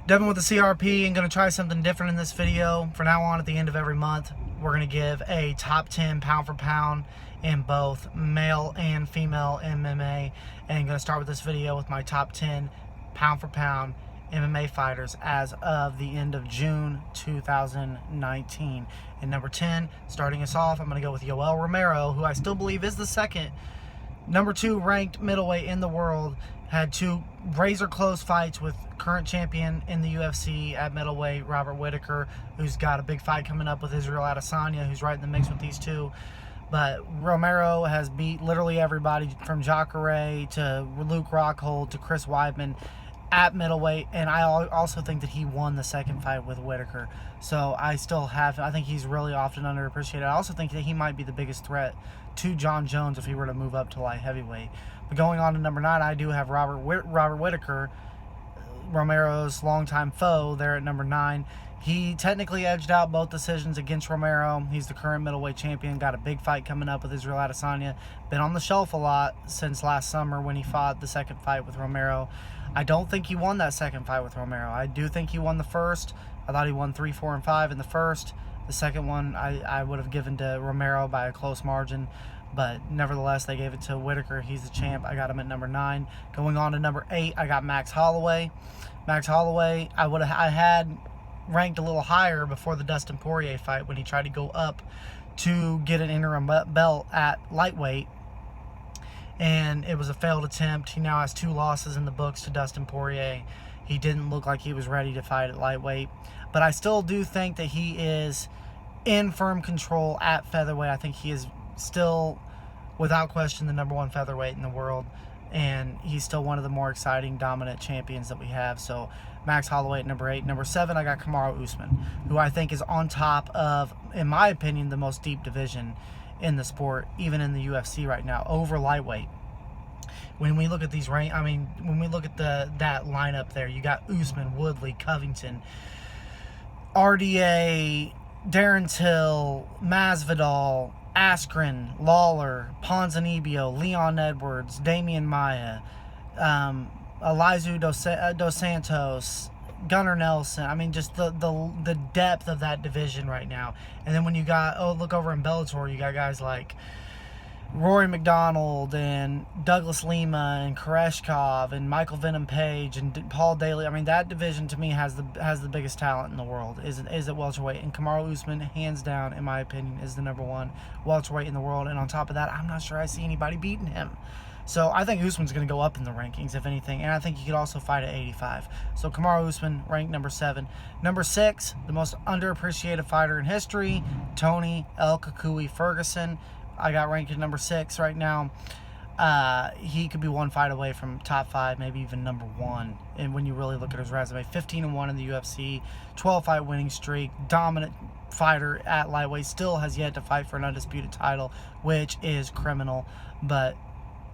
Devin with the CRP, and going to try something different in this video. For now on, at the end of every month, we're going to give a top 10 pound for pound in both male and female MMA. And I'm going to start with this video with my top 10 pound for pound MMA fighters as of the end of June 2019. And number 10, starting us off, I'm going to go with Yoel Romero, who I still believe is the second number 2 ranked middleweight in the world. Had 2 razor close fights with current champion in the UFC at middleweight, Robert Whittaker, who's got a big fight coming up with Israel Adesanya, who's right in the mix with these two. But Romero has beat literally everybody from Jacare to Luke Rockhold to Chris Weidman at middleweight, and I also think that he won the second fight with Whittaker. So I think he's really often underappreciated. I also think that he might be the biggest threat to John Jones if he were to move up to light heavyweight. But going on to number 9, I do have Robert Whittaker, Romero's longtime foe, there at number 9. He technically edged out both decisions against Romero. He's the current middleweight champion. Got a big fight coming up with Israel Adesanya. Been on the shelf a lot since last summer when he fought the second fight with Romero. I don't think he won that second fight with Romero. I do think he won the first. I thought he won 3, 4, and 5 in the first. The second one I would have given to Romero by a close margin. But nevertheless, they gave it to Whittaker. He's the champ. I got him at number 9. Going on to number 8, I got Max Holloway. Max Holloway, I had ranked a little higher before the Dustin Poirier fight when he tried to go up to get an interim belt at lightweight, and it was a failed attempt. He now has 2 losses in the books to Dustin Poirier. He didn't look like he was ready to fight at lightweight, but I still do think that he is in firm control at featherweight. I think he is still, without question, the number 1 featherweight in the world, and he's still one of the more exciting, dominant champions that we have. So Max Holloway at number 8. Number 7, I got Kamaru Usman, who I think is on top of, in my opinion, the most deep division in the sport, even in the UFC right now, over lightweight. When we look at these when we look at that lineup there, you got Usman, Woodley, Covington, RDA, Darren Till, Masvidal, Askren, Lawler, Ponzinibbio, Leon Edwards, Damian Maia, Elizu Dos Santos, Gunnar Nelson. I mean, just the depth of that division right now. And then when you got, look over in Bellator, you got guys like Rory McDonald and Douglas Lima and Koreshkov and Michael Venom Page and Paul Daly. I mean, that division to me has the biggest talent in the world, is at welterweight. And Kamaru Usman, hands down, in my opinion, is the number 1 welterweight in the world. And on top of that, I'm not sure I see anybody beating him. So I think Usman's going to go up in the rankings, if anything. And I think he could also fight at 85. So Kamaru Usman, ranked number 7. Number 6, the most underappreciated fighter in history, Tony El Kukui Ferguson. I got ranked at number 6 right now. He could be one fight away from top 5, maybe even number 1. And when you really look at his resume, 15-1 in the UFC, 12-fight winning streak, dominant fighter at lightweight, still has yet to fight for an undisputed title, which is criminal. But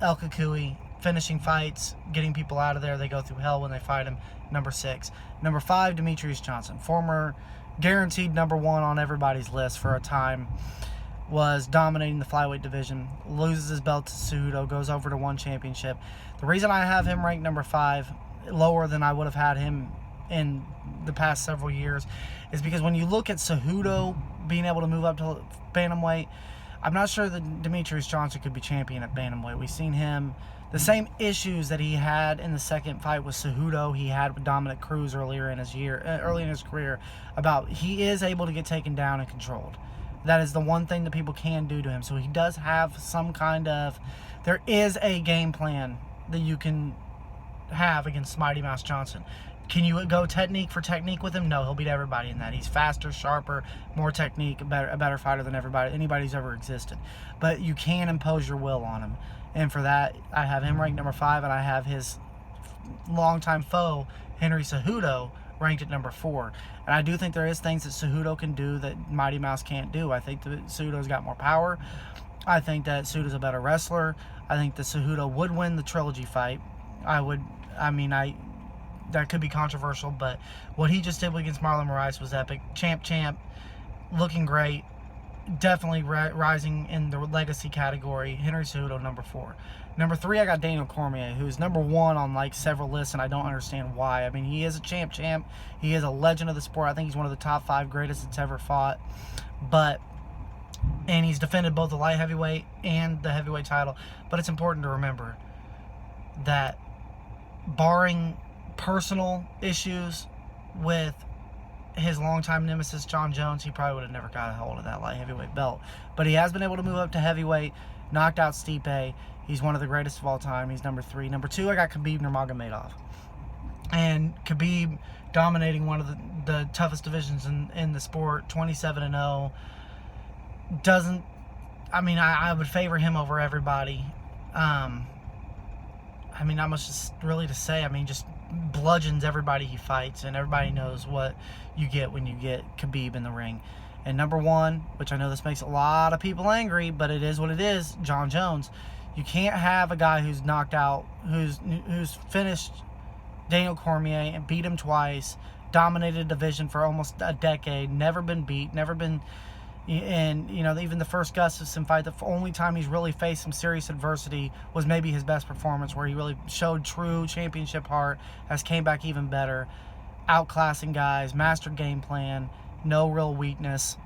El Kukui, finishing fights, getting people out of there. They go through hell when they fight him. Number 6. Number 5, Demetrius Johnson, former guaranteed number 1 on everybody's list for a time. Was dominating the flyweight division, loses his belt to Cejudo, goes over to 1 championship. The reason I have him ranked number 5, lower than I would have had him in the past several years, is because when you look at Cejudo being able to move up to bantamweight, I'm not sure that Demetrius Johnson could be champion at bantamweight. We've seen him, the same issues that he had in the second fight with Cejudo, he had with Dominic Cruz early in his career, about he is able to get taken down and controlled. That is the one thing that people can do to him. So he does have some kind of, there is a game plan that you can have against Mighty Mouse Johnson. Can you go technique for technique with him? No, he'll beat everybody in that. He's faster, sharper, more technique, a better fighter than anybody who's ever existed. But you can impose your will on him. And for that, I have him ranked number 5, and I have his longtime foe, Henry Cejudo, ranked at number 4. And I do think there is things that Cejudo can do that Mighty Mouse can't do. I think that Cejudo's got more power. I think that Cejudo's a better wrestler. I think that Cejudo would win the trilogy fight. That could be controversial, but what he just did against Marlon Moraes was epic. Champ, looking great, definitely rising in the legacy category. Henry Cejudo, number 4. Number 3, I got Daniel Cormier, who's number 1 on like several lists, and I don't understand why. I mean, he is a champ. He is a legend of the sport. I think he's one of the top 5 greatest that's ever fought. And he's defended both the light heavyweight and the heavyweight title. But it's important to remember that, barring personal issues with his longtime nemesis John Jones, he probably would have never got a hold of that light heavyweight belt. But he has been able to move up to heavyweight, knocked out Stipe. He's one of the greatest of all time. He's number 3. Number 2, I got Khabib Nurmagomedov. And Khabib dominating one of the toughest divisions in the sport, 27-0. I would favor him over everybody. Not much really to say. Just bludgeons everybody he fights, and everybody knows what you get when you get Khabib in the ring. And number 1, which I know this makes a lot of people angry, but it is what it is, John Jones. You can't have a guy who's knocked out, who's finished Daniel Cormier and beat him twice, dominated a division for almost a decade, never been beat, never been... And, even the first Gustafsson fight, the only time he's really faced some serious adversity was maybe his best performance, where he really showed true championship heart, has came back even better, outclassing guys, mastered game plan, no real weakness.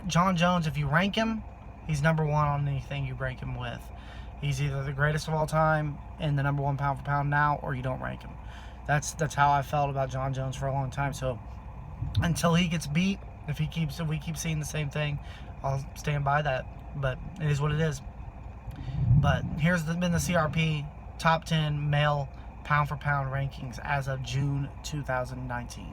John Jones, if you rank him, he's number 1 on anything you rank him with. He's either the greatest of all time and the number 1 pound for pound now, or you don't rank him. That's how I felt about John Jones for a long time. So until he gets beat, if we keep seeing the same thing, I'll stand by that. But it is what it is. But here's been the CRP top 10 male pound for pound rankings as of June 2019.